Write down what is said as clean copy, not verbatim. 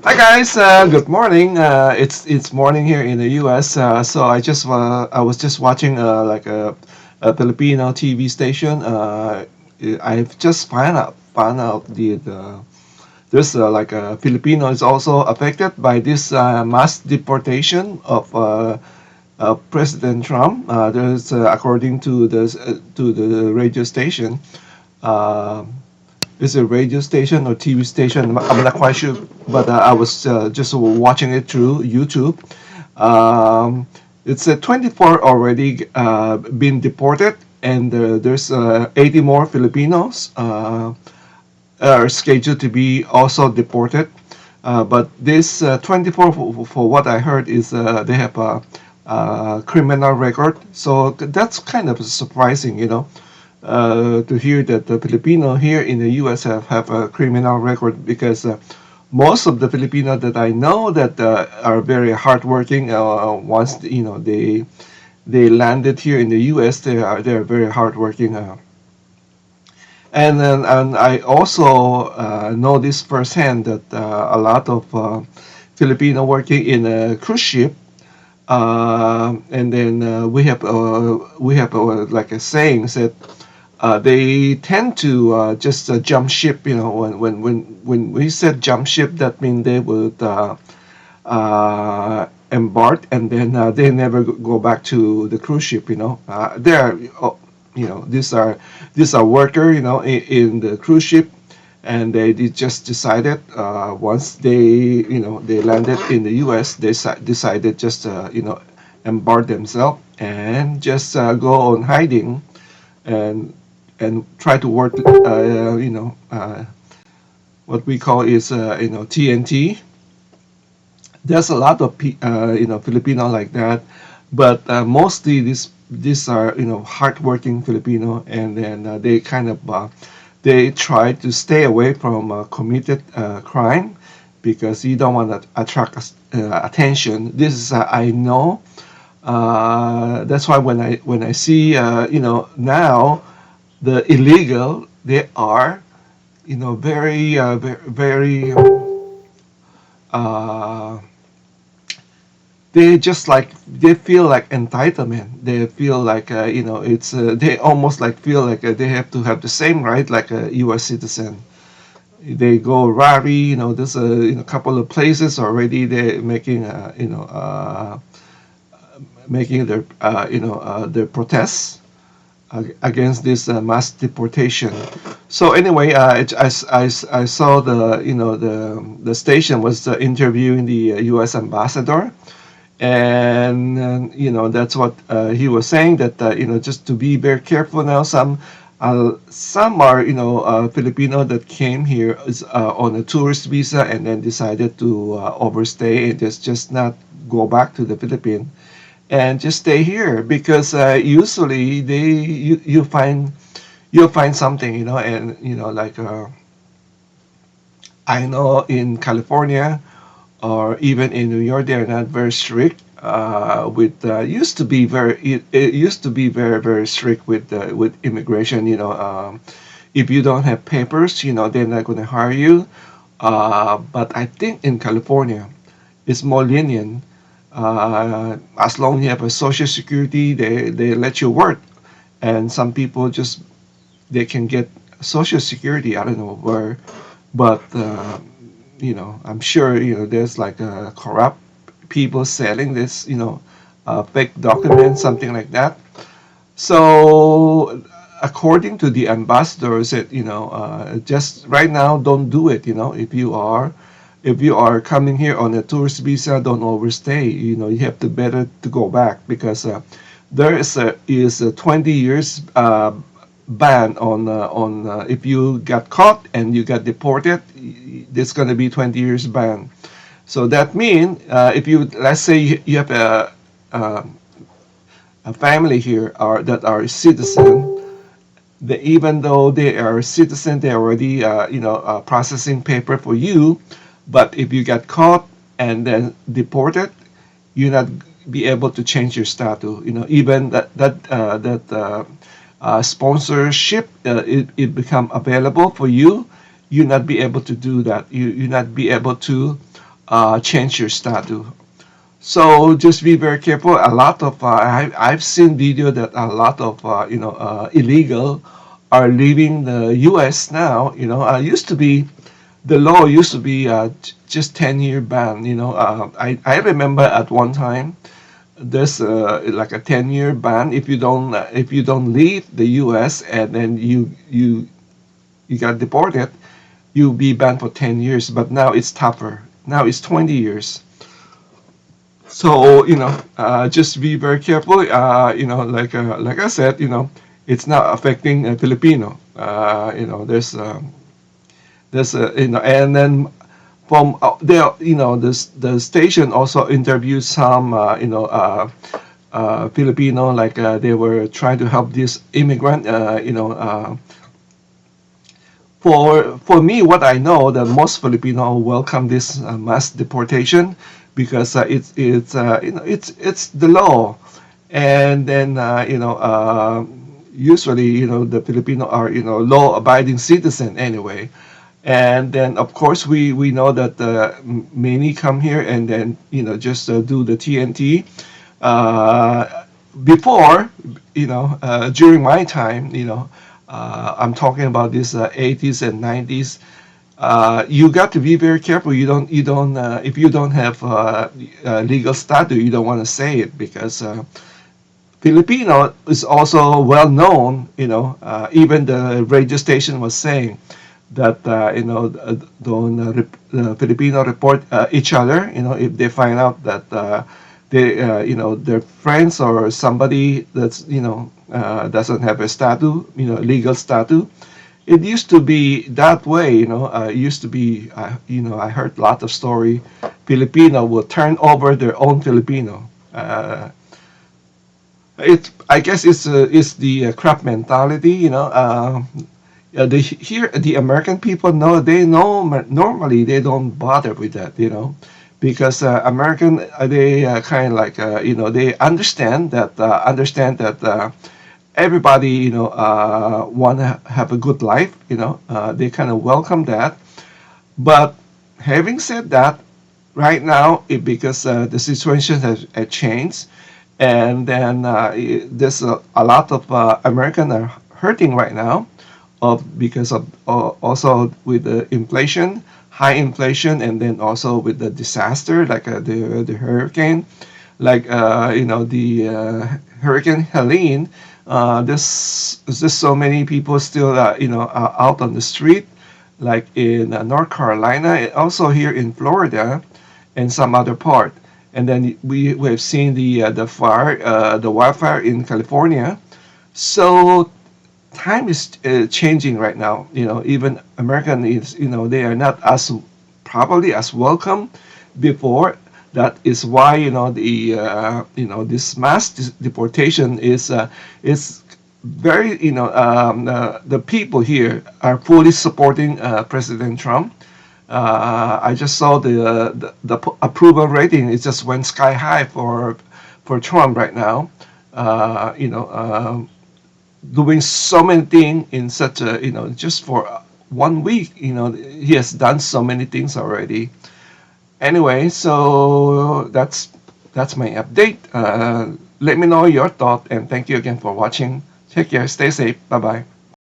Hi guys, good morning. It's morning here in the U.S. So I was just watching a Filipino TV station. I've just found out there's like a Filipino is also affected by this mass deportation of President Trump. There's according to the radio station. Uh, is a radio station or TV station. I'm not quite sure, but I was just watching it through YouTube. Um, it's 24 already been deported, and there's 80 more Filipinos are scheduled to be also deported. But this 24, for what I heard, is they have a criminal record. So that's kind of surprising, to hear that the Filipino here in the U.S. have a criminal record because most of the Filipino that I know that are very hardworking. Once they landed here in the U.S., they are very hardworking. And I also know this firsthand that a lot of Filipino working in a cruise ship. And then we have like a saying that they tend to just jump ship. When we said jump ship, that means they would embark and then they never go back to the cruise ship. They're these are worker. In the cruise ship, and they just decided once they landed in the U.S. They decided just embark themselves and just go on hiding and try to work what we call is TNT. There's a lot of Filipino like that, but mostly these are hardworking Filipino, and then they kind of they try to stay away from committed crime because you don't want to attract attention. This is I know. That's why when I see now the illegal, they are very very uh, they just like they feel like entitlement. They feel like it's they almost like feel like they have to have the same right like a U.S. citizen. They go rally. There's a couple of places already. They're making making their protests against this mass deportation. So anyway, I saw the station was interviewing the U.S. ambassador, and that's what he was saying that just to be very careful now. Some are Filipino that came here is, on a tourist visa and then decided to overstay and just not go back to the Philippines and just stay here because usually you'll find something and like I know in California or even in New York they're not very strict with used to be it used to be very very strict with immigration. If you don't have papers, they're not going to hire you. But I think in California it's more lenient. As long as you have a social security, they let you work. And some people just they can get social security. I don't know where, but I'm sure there's like corrupt people selling this fake documents, something like that. So according to the ambassador, said just right now don't do it. If you are coming here on a tourist visa, don't overstay. You have to better to go back because there is a 20 years ban on if you got caught and you got deported, there's going to be 20 years ban. So that means if you let's say you have a family here are that are citizen, even though they are citizen, they already processing paper for you. But if you get caught and then deported, you not be able to change your status. Even that sponsorship it become available for you. You not be able to do that. You not be able to change your status. So just be very careful. A lot of I've seen video that a lot of illegal are leaving the U.S. now. Used to be the law used to be just 10-year ban. I remember at one time there's like a 10-year ban if you don't leave the U.S. and then you got deported, you'll be banned for 10 years. But now it's tougher. Now it's 20 years. So just be very careful. Like I said, it's not affecting Filipino. And then from there, the station also interviewed some Filipino, like they were trying to help this immigrant. For me, what I know, that most Filipino welcome this mass deportation because it's the law, and then usually the Filipino are law-abiding citizen anyway, and then of course we know that many come here and then just do the TNT. Before during my time, I'm talking about this 80s and 90s. You got to be very careful. You don't if you don't have legal status, you don't want to say it because Filipino is also well known. Even the radio station was saying that don't Filipino report each other. If they find out that their friends or somebody that's doesn't have a status, legal status. It used to be that way. It used to be, I heard a lot of story. Filipino will turn over their own Filipino. I guess it's the crap mentality. Here the American people know, they know normally they don't bother with that. Because American they kind of like they understand that everybody want to have a good life. They kind of welcome that. But having said that, right now because the situation has changed, and then there's a lot of American are hurting right now because of also with the inflation, high inflation, and then also with the disaster like the hurricane, like the Hurricane Helene. There's just so many people still out on the street, like in North Carolina, and also here in Florida, and some other part. And then we have seen the wildfire in California. So time is changing right now. Even American is, they are not as probably as welcome before. That is why the this mass deportation is very the people here are fully supporting President Trump. I just saw the approval rating. It just went sky high for Trump right now. Doing so many things in such a just for 1 week. He has done so many things already. Anyway, so that's my update. Let me know your thought, and thank you again for watching. Take care, stay safe, bye bye.